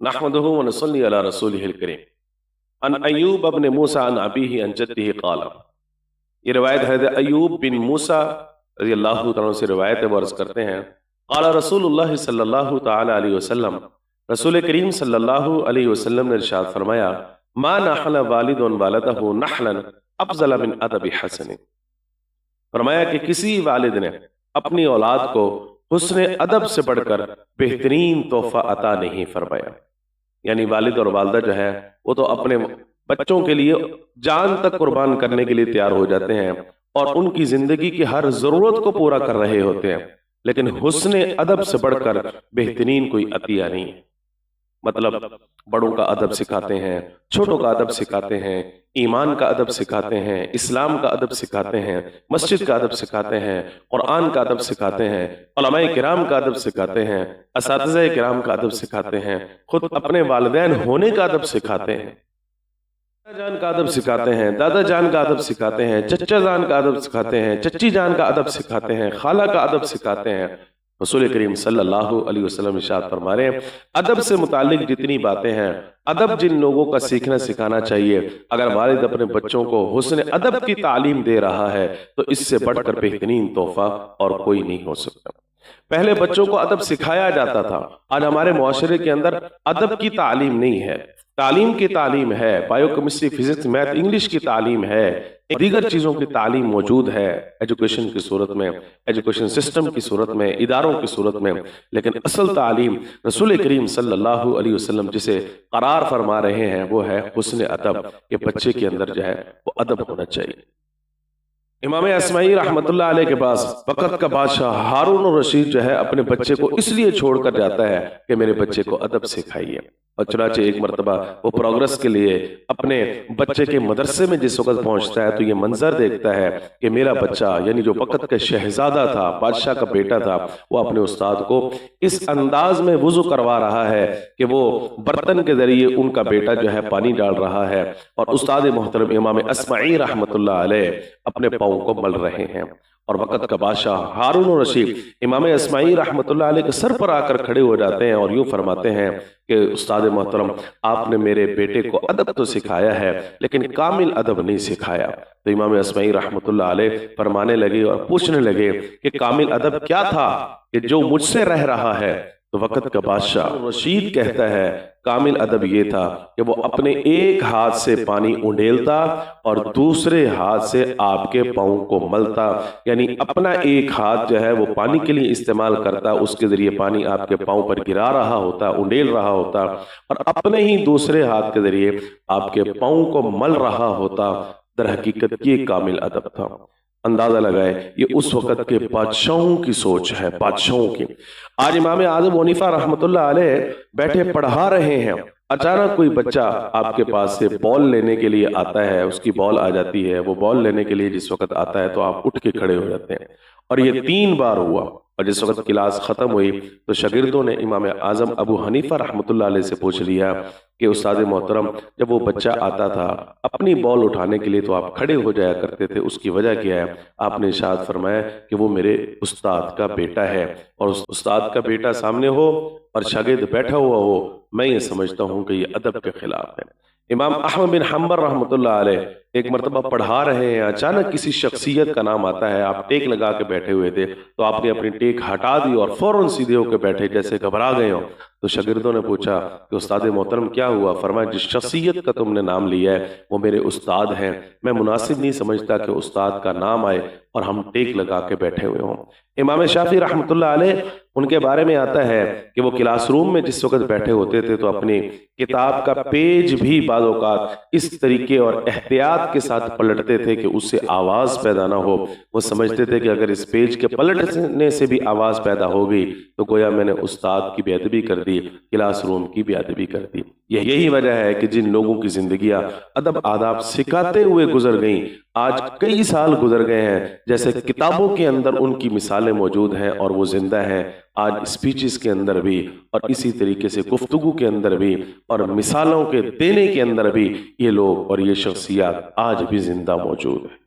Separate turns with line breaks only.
नहमदुहु व नसल्ली अला रसूलिहिल करीम। अन अय्यूब इब्न मूसा अन अबीही अन जद्दिही क़ाल। ये रिवायत है अय्यूब बिन मूसा रज़ियल्लाहु तआला से रिवायत है, वो अर्ज़ करते हैं क़ाला रसूलुल्लाह सल्लल्लाहु तआला अलैहि वसल्लम, रसूल करीम सल्लल्लाहु अलैहि वसल्लम ने इरशाद फरमाया, मा नहला वालिदुन वलदहु नहलन अफ़ज़ल मिन अदबि हसन। फरमाया कि किसी वालिद ने अपनी औलाद को हुस्न अदब से बढ़कर बेहतरीन तोहफा अता नहीं फरमाया। यानी वालिद और वालदा जो है वो तो अपने बच्चों के लिए जान तक कुर्बान करने के लिए तैयार हो जाते हैं और उनकी जिंदगी की हर जरूरत को पूरा कर रहे होते हैं, लेकिन हुस्न अदब से बढ़कर बेहतरीन कोई अतिया नहीं है। मतलब बड़ों का अदब सिखाते हैं, छोटों का अदब सिखाते हैं, ईमान का अदब सिखाते हैं, इस्लाम का अदब सिखाते हैं, मस्जिद का अदब सिखाते हैं, कुरान का अदब सिखाते हैं, उलमाए किराम का अदब सिखाते हैं, असातिज़ाए किराम का अदब सिखाते हैं, खुद अपने वालिदैन होने का अदब सिखाते हैं, दादा जान का अदब सिखाते हैं, दादा जान का अदब सिखाते हैं, चचा जान का अदब सिखाते हैं, चच्ची जान का अदब सिखाते हैं, खाला का अदब सिखाते हैं। रसूल करीम सल्लल्लाहु अलैहि वसल्लम इरशाद फरमा रहे हैं, अदब से मुतालिक जितनी बातें हैं, अदब जिन लोगों का सीखना सिखाना चाहिए, अगर वालिद अपने बच्चों को हुस्न अदब की तालीम दे रहा है तो इससे बढ़कर बेहतरीन तोहफा और कोई नहीं हो सकता। पहले बच्चों को अदब सिखाया जाता था, आज हमारे मुआशरे के अंदर अदब की तालीम नहीं है। तालीम की तालीम है, बायोकेमिस्ट्री, फिजिक्स, मैथ, इंग्लिश की तालीम है, दीगर चीज़ों की तालीम मौजूद है एजुकेशन की सूरत में, एजुकेशन सिस्टम की सूरत में, इदारों की सूरत में, लेकिन असल तालीम रसूल करीम सल्लल्लाहु अलैहि वसल्लम जिसे करार फरमा रहे हैं वो है हुस्न अदब, के बच्चे के अंदर जो है वो अदब होना चाहिए। इमाम अस्माई रहमतुल्लाह अलैह के पास वक़्त का बादशाह हारून रशीद जो है अपने बच्चे को इसलिए छोड़कर जाता है कि मेरे बच्चे को अदब सिखाइए। और चुनाचे एक मरतबा वो प्रोग्रेस के लिए अपने बच्चे के मदरसे में जिस वक्त पहुंचता है तो ये मंजर देखता है कि मेरा बच्चा यानी जो वक़्त का शहजादा था, बादशाह का बेटा था, वो अपने उस्ताद को इस अंदाज में वुज़ू करवा रहा है कि वो बर्तन के जरिए उनका बेटा जो है पानी डाल रहा है और उस्ताद मोहतरम इमाम अस्माई रहमतुल्लाह अलैह अपने पाँव को मल रहे हैं। और वक़्त का बादशाह हारून रशीद इमाम अस्माई रहमतुल्लाह अलैह के सर पर आकर खड़े हो जाते हैं और यूँ फरमाते हैं कि उस्ताद मोहतरम, आपने मेरे बेटे को अदब तो सिखाया है लेकिन कामिल अदब नहीं सिखाया। तो इमाम अस्माई रहमतुल्लाह अलैह फरमाने लगे और पूछने लगे कि कामिल अदब क्या था कि जो मुझसे रह रहा है? तो वक़्त का बादशाह रशीद कहता है कामिल अदब ये था कि वो अपने एक हाथ से पानी उंडेलता और दूसरे हाथ से आपके पाँव को मलता, यानी अपना एक हाथ जो है वो पानी के लिए इस्तेमाल करता, उसके जरिए पानी आपके पाँव पर गिरा रहा होता, उंडेल रहा होता, और अपने ही दूसरे हाथ के जरिए आपके पाँव को मल रहा होता। दर हकीकत ये कामिल अदब था। अंदाजा लगाए ये उस वक़्त के बादशाहों की सोच है, बादशाहों की। आज इमाम आज़म हनीफा रहमतुल्लाह अलैह बैठे पढ़ा रहे हैं, अचानक कोई बच्चा आपके पास से बॉल लेने के लिए आता है, उसकी बॉल आ जाती है, वो बॉल लेने के लिए जिस वक़्त आता है तो आप उठ के खड़े हो जाते हैं। और ये 3 बार हुआ और जिस वक़्त क्लास ख़त्म हुई तो शागिर्दों ने इमाम आज़म अबू हनीफा रहमतुल्लाह अलैह से पूछ लिया कि उस्ताद मोहतरम, जब वो बच्चा आता था अपनी बॉल उठाने के लिए तो आप खड़े हो जाया करते थे, उसकी वजह क्या है? आपने इरशाद फरमाया कि वो मेरे उस्ताद का बेटा है और उस उस्ताद का बेटा सामने हो और शागिर्द बैठा हुआ हो, मैं ये समझता हूँ कि ये अदब के खिलाफ है। इमाम अहमद बिन हम्बल रहमतुल्लाह अलैह एक मरतबा पढ़ा रहे हैं, अचानक किसी शख्सियत का नाम आता है, आप टेक लगा के बैठे हुए थे तो आपने अपनी टेक हटा दी और फौरन सीधे होकर बैठे जैसे घबरा गए हो। तो शागिर्दों ने पूछा कि उस्ताद मोहतरम क्या हुआ? फरमाया जिस शख्सियत का तुमने नाम लिया है वो मेरे उस्ताद हैं, मैं मुनासिब नहीं समझता कि उस्ताद का नाम आए और हम टेक लगा के बैठे हुए हों। इमाम शाफी रहमतुल्लाह अलैह उनके बारे में आता है कि वो क्लासरूम में जिस वक्त बैठे होते थे तो अपनी किताब का पेज भी बाज़ औक़ात इस तरीके और एहतियात के साथ पलटते थे कि उससे आवाज़ पैदा ना हो। वो समझते थे कि अगर इस पेज के पलटने से भी आवाज़ पैदा हो गई तो गोया मैंने उस्ताद की बेअदबी कर दी, क्लासरूम की बेअदबी कर दी। यही वजह है कि जिन लोगों की जिंदगियां अदब आदाब सिखाते हुए गुजर गईं, आज कई साल गुजर गए हैं, जैसे किताबों के अंदर उनकी मिसालें मौजूद हैं और वो जिंदा हैं आज स्पीचेस के अंदर भी, और इसी तरीके से गुफ्तगू के अंदर भी और मिसालों के देने के अंदर भी ये लोग और ये शख्सियत आज भी जिंदा मौजूद है।